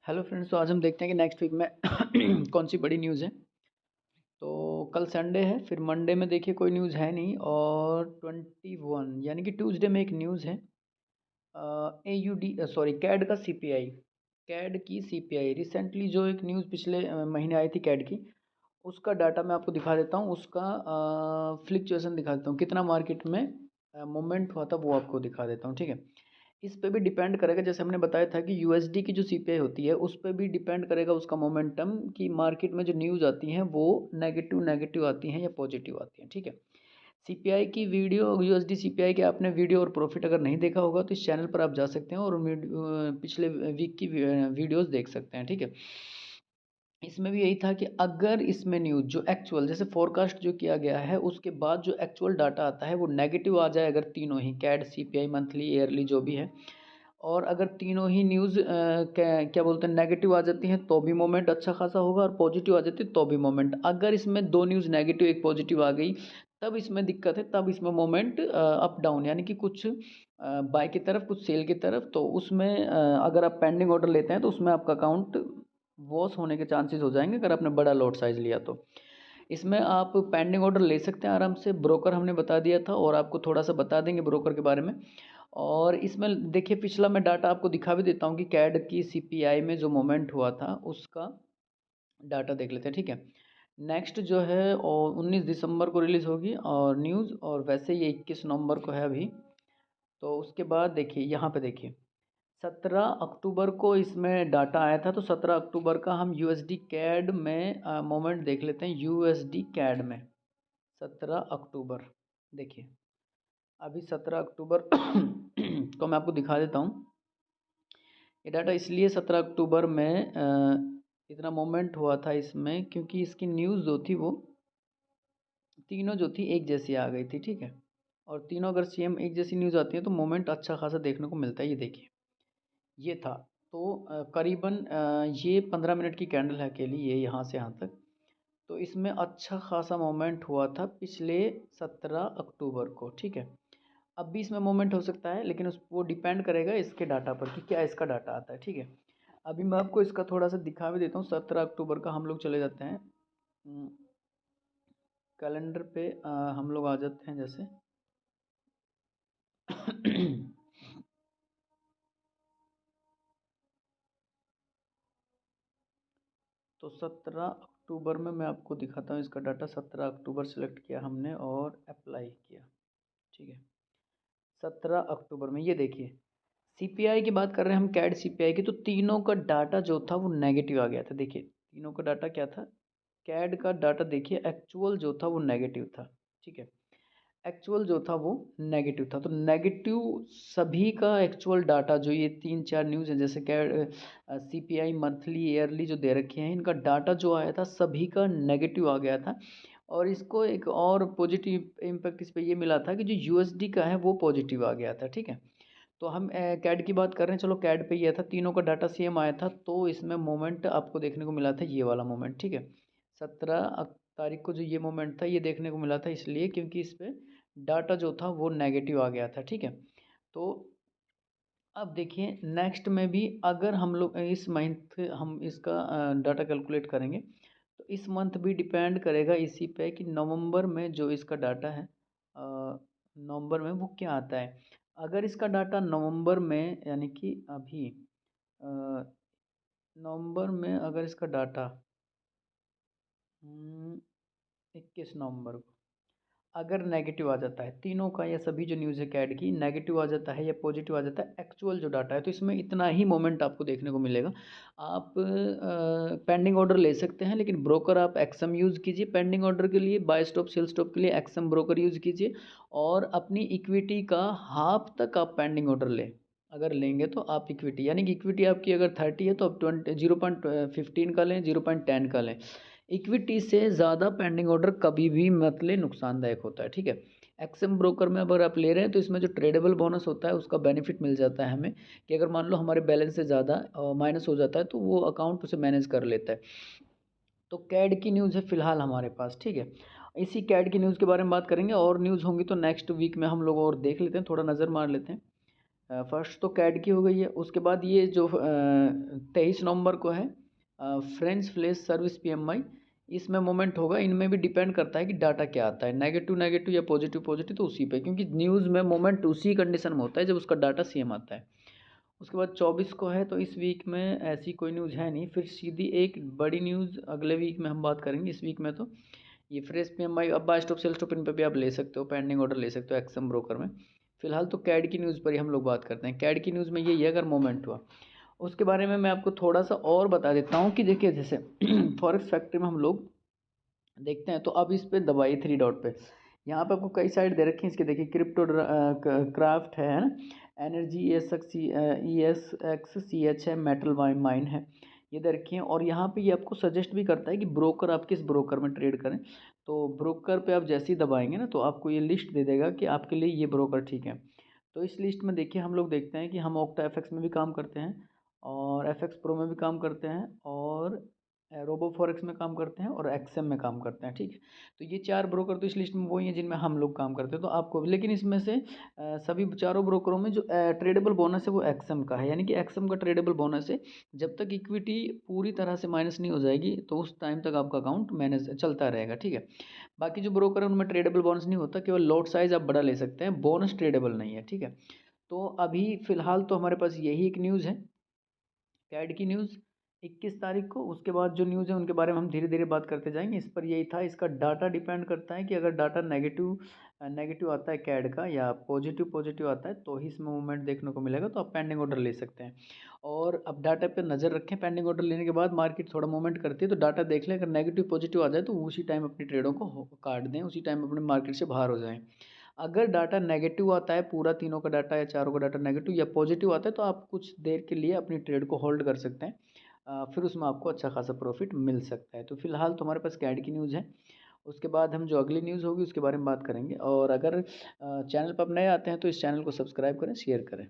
Hello friends, तो आज हम देखते हैं कि नेक्स्ट वीक में कौन सी बड़ी न्यूज़ है। तो कल संडे है, फिर मंडे में देखिए कोई न्यूज़ है नहीं, और 21 यानी कि ट्यूसडे में एक न्यूज़ है। कैड का सीपीआई, कैड की सीपीआई रिसेंटली जो एक न्यूज़ पिछले महीने आई थी कैड की, उसका डाटा मैं आपको दिखा देता हूँ। उसका फ्लिक्चुएशन दिखा देता हूँ, कितना मार्केट में मूवमेंट हुआ था वो आपको दिखा देता हूँ, ठीक है। इस पे भी डिपेंड करेगा, जैसे हमने बताया था कि यूएसडी की जो सीपीआई होती है उस पे भी डिपेंड करेगा उसका मोमेंटम, कि मार्केट में जो न्यूज़ आती हैं वो नेगेटिव नेगेटिव आती हैं या पॉजिटिव आती हैं, ठीक है। सीपीआई की वीडियो, यूएसडी सीपीआई के आपने वीडियो और प्रॉफिट अगर नहीं देखा होगा तो इस चैनल पर आप जा सकते हैं और पिछले वीक की वीडियोस देख सकते हैं, ठीक है। इसमें भी यही था कि अगर इसमें न्यूज़ जो एक्चुअल, जैसे फोरकास्ट जो किया गया है उसके बाद जो एक्चुअल डाटा आता है वो नेगेटिव आ जाए, अगर तीनों ही कैड सीपीआई मंथली ईयरली जो भी है, और अगर तीनों ही न्यूज़ क्या क्या बोलते हैं नेगेटिव आ जाती हैं तो भी मोमेंट अच्छा खासा होगा, और पॉजिटिव आ जाती है तो भी मोमेंट। अगर इसमें दो न्यूज़ नेगेटिव एक पॉजिटिव आ गई तब इसमें दिक्कत है, तब इसमें मोमेंट अप डाउन, यानी कि कुछ बाय की तरफ कुछ सेल की तरफ। तो उसमें अगर आप पेंडिंग ऑर्डर लेते हैं तो उसमें आपका अकाउंट वॉश होने के चांसेस हो जाएंगे, अगर आपने बड़ा लॉट साइज़ लिया तो। इसमें आप पेंडिंग ऑर्डर ले सकते हैं आराम से, ब्रोकर हमने बता दिया था और आपको थोड़ा सा बता देंगे ब्रोकर के बारे में। और इसमें देखिए पिछला मैं डाटा आपको दिखा भी देता हूँ कि कैड की सीपीआई में जो मोमेंट हुआ था उसका डाटा देख लेते हैं, ठीक है। नेक्स्ट जो है और 19 दिसंबर को रिलीज़ होगी और न्यूज़, और वैसे ये 21 नवंबर को है अभी। तो उसके बाद देखिए यहाँ पे देखिए 17 अक्टूबर को इसमें डाटा आया था, तो 17 अक्टूबर का हम यूएसडी कैड में मोमेंट देख लेते हैं। यूएसडी कैड में 17 अक्टूबर देखिए, अभी 17 अक्टूबर को मैं आपको दिखा देता हूँ। ये डाटा इसलिए 17 अक्टूबर में इतना मोमेंट हुआ था इसमें, क्योंकि इसकी न्यूज़ जो थी वो तीनों जो थी एक जैसी आ गई थी, ठीक है। और तीनों अगर सेम एक जैसी न्यूज़ आती है तो मोमेंट अच्छा खासा देखने को मिलता है। ये देखिए ये था, तो करीबन ये 15 मिनट की कैंडल है अकेली, ये यहाँ से यहाँ तक। तो इसमें अच्छा खासा मोमेंट हुआ था पिछले 17 अक्टूबर को, ठीक है। अब भी इसमें मोमेंट हो सकता है, लेकिन उस वो डिपेंड करेगा इसके डाटा पर कि क्या इसका डाटा आता है, ठीक है। अभी मैं आपको इसका थोड़ा सा दिखा भी देता हूँ। 17 अक्टूबर का हम लोग चले जाते हैं कैलेंडर पे, हम लोग आ जाते हैं जैसे तो 17 अक्टूबर में मैं आपको दिखाता हूँ इसका डाटा। 17 अक्टूबर सेलेक्ट किया हमने और अप्लाई किया, ठीक है। 17 अक्टूबर में ये देखिए सीपीआई की बात कर रहे हैं हम, कैड सीपीआई की, तो तीनों का डाटा जो था वो नेगेटिव आ गया था। देखिए तीनों का डाटा क्या था, कैड का डाटा देखिए एक्चुअल जो था वो नेगेटिव था, ठीक है। एक्चुअल जो था वो नेगेटिव था, तो नेगेटिव सभी का एक्चुअल डाटा जो ये तीन चार न्यूज़ है, जैसे कैड सीपीआई मंथली ईयरली जो दे रखे हैं, इनका डाटा जो आया था सभी का नेगेटिव आ गया था। और इसको एक और पॉजिटिव इम्पैक्ट इस पे ये मिला था कि जो यूएसडी का है वो पॉजिटिव आ गया था, ठीक है। तो हम कैड की बात कर रहे हैं, चलो कैड पे ये था, तीनों का डाटा सेम आया था, तो इसमें मोमेंट आपको देखने को मिला था ये वाला मोमेंट, ठीक है। 17 तारीख को जो ये मोमेंट था ये देखने को मिला था, इसलिए क्योंकि इस पे डाटा जो था वो नेगेटिव आ गया था, ठीक है। तो अब देखिए नेक्स्ट में भी अगर हम लोग इस मंथ हम इसका डाटा कैलकुलेट करेंगे, तो इस मंथ भी डिपेंड करेगा इसी पे कि नवंबर में जो इसका डाटा है नवंबर में वो क्या आता है। अगर इसका डाटा नवंबर में, यानी कि अभी नवंबर में अगर इसका डाटा 21 नवंबर को अगर नेगेटिव आ जाता है, तीनों का या सभी जो न्यूज़ है कैड की नेगेटिव आ जाता है या पॉजिटिव आ जाता है एक्चुअल जो डाटा है, तो इसमें इतना ही मोमेंट आपको देखने को मिलेगा। आप पेंडिंग ऑर्डर ले सकते हैं, लेकिन ब्रोकर आप एक्सम यूज़ कीजिए पेंडिंग ऑर्डर के लिए, बाय स्टॉप सेल स्टॉप के लिए एक्सम ब्रोकर यूज़ कीजिए। और अपनी इक्विटी का हाफ तक आप पेंडिंग ऑर्डर लें, अगर लेंगे तो आप इक्विटी, यानी कि इक्विटी आपकी अगर 30 है तो आप 0.15 का लें, 0.10 का लें। इक्विटी से ज़्यादा पेंडिंग ऑर्डर कभी भी मत लें, नुकसानदायक होता है, ठीक है। एक्सएम ब्रोकर में अगर आप ले रहे हैं तो इसमें जो ट्रेडेबल बोनस होता है उसका बेनिफिट मिल जाता है हमें, कि अगर मान लो हमारे बैलेंस से ज़्यादा माइनस हो जाता है तो वो अकाउंट उसे मैनेज कर लेता है। तो कैड की न्यूज़ है फिलहाल हमारे पास, ठीक है। इसी कैड की न्यूज़ के बारे में बात करेंगे, और न्यूज़ होंगी तो नेक्स्ट वीक में हम लोग और देख लेते हैं, थोड़ा नज़र मार लेते हैं। फर्स्ट तो कैड की हो गई है। उसके बाद ये जो 23 नवंबर को है फ्रेंच फ्लैश सर्विस PMI, इसमें मोमेंट होगा। इनमें भी डिपेंड करता है कि डाटा क्या आता है, नेगेटिव नेगेटिव या पॉजिटिव पॉजिटिव, तो उसी पे, क्योंकि न्यूज़ में मोमेंट उसी कंडीशन में होता है जब उसका डाटा सेम आता है। उसके बाद 24 को है, तो इस वीक में ऐसी कोई न्यूज़ है नहीं। फिर सीधी एक बड़ी न्यूज़ अगले वीक में हम बात करेंगे। इस वीक में तो ये फ्रेश PMI, अब buy stop sell stop in पे भी आप ले सकते हो, पेंडिंग ऑर्डर ले सकते हो एक्सएम ब्रोकर में। फिलहाल तो कैड की न्यूज़ पर ही हम लोग बात करते हैं। कैड की न्यूज़ में यही है, अगर मोमेंट हुआ उसके बारे में मैं आपको थोड़ा सा और बता देता हूँ कि देखिए जैसे फॉरेक्स फैक्ट्री में हम लोग देखते हैं, तो अब इस पे दबाइए 3 डॉट पे। यहाँ पे आपको कई साइड दे रखी हैं इसके, देखिए क्रिप्टो क्राफ्ट है ना, एनर्जी ESXCH है, मेटल माइन है, ये दे रखी हैं। और यहाँ पे ये आपको सजेस्ट भी करता है कि ब्रोकर, आप किस ब्रोकर में ट्रेड करें। तो ब्रोकर पे आप जैसे ही दबाएंगे ना, तो आपको ये लिस्ट दे देगा कि आपके लिए ये ब्रोकर ठीक है। तो इस लिस्ट में देखिए हम लोग देखते हैं कि हम ओक्टा FX में भी काम करते हैं, और FX प्रो में भी काम करते हैं, और रोबो फॉरेक्स में काम करते हैं, और एक्सएम में काम करते हैं, ठीक है। तो ये 4 ब्रोकर तो इस लिस्ट में वही हैं जिनमें हम लोग काम करते हैं। तो आपको, लेकिन इसमें से सभी चारों ब्रोकरों में जो ट्रेडेबल बोनस है वो एक्सएम का है, यानी कि एक्सएम का ट्रेडेबल बोनस है। जब तक इक्विटी पूरी तरह से माइनस नहीं हो जाएगी, तो उस टाइम तक आपका अकाउंट मैनेज चलता रहेगा, ठीक है। बाकी जो ब्रोकर है उनमें ट्रेडेबल बोनस नहीं होता, केवल लॉट साइज आप बड़ा ले सकते हैं, बोनस ट्रेडेबल नहीं है, ठीक है। तो अभी फ़िलहाल तो हमारे पास यही एक न्यूज़ है, कैड की न्यूज़ 21 तारीख को। उसके बाद जो न्यूज़ है उनके बारे में हम धीरे धीरे बात करते जाएंगे। इस पर यही था, इसका डाटा डिपेंड करता है कि अगर डाटा नेगेटिव नेगेटिव आता है कैड का, या पॉजिटिव पॉजिटिव आता है, तो ही इसमें मूवमेंट देखने को मिलेगा। तो आप पेंडिंग ऑर्डर ले सकते हैं, और अब डाटा पे नज़र रखें। पेंडिंग ऑर्डर लेने के बाद मार्केट थोड़ा मूवमेंट करती है, तो डाटा देख लें, अगर नेगेटिव पॉजिटिव आ जाए तो उसी टाइम अपनी ट्रेडों को काट दें, उसी टाइम अपने मार्केट से बाहर हो जाएं। अगर डाटा नेगेटिव आता है, पूरा तीनों का डाटा या चारों का डाटा नेगेटिव या पॉजिटिव आता है, तो आप कुछ देर के लिए अपनी ट्रेड को होल्ड कर सकते हैं। फिर उसमें आपको अच्छा खासा प्रॉफिट मिल सकता है। तो फिलहाल तो हमारे पास कैड की न्यूज़ है। उसके बाद हम जो अगली न्यूज़ होगी उसके बारे में बात करेंगे। और अगर चैनल पर आप नए आते हैं तो इस चैनल को सब्सक्राइब करें, शेयर करें।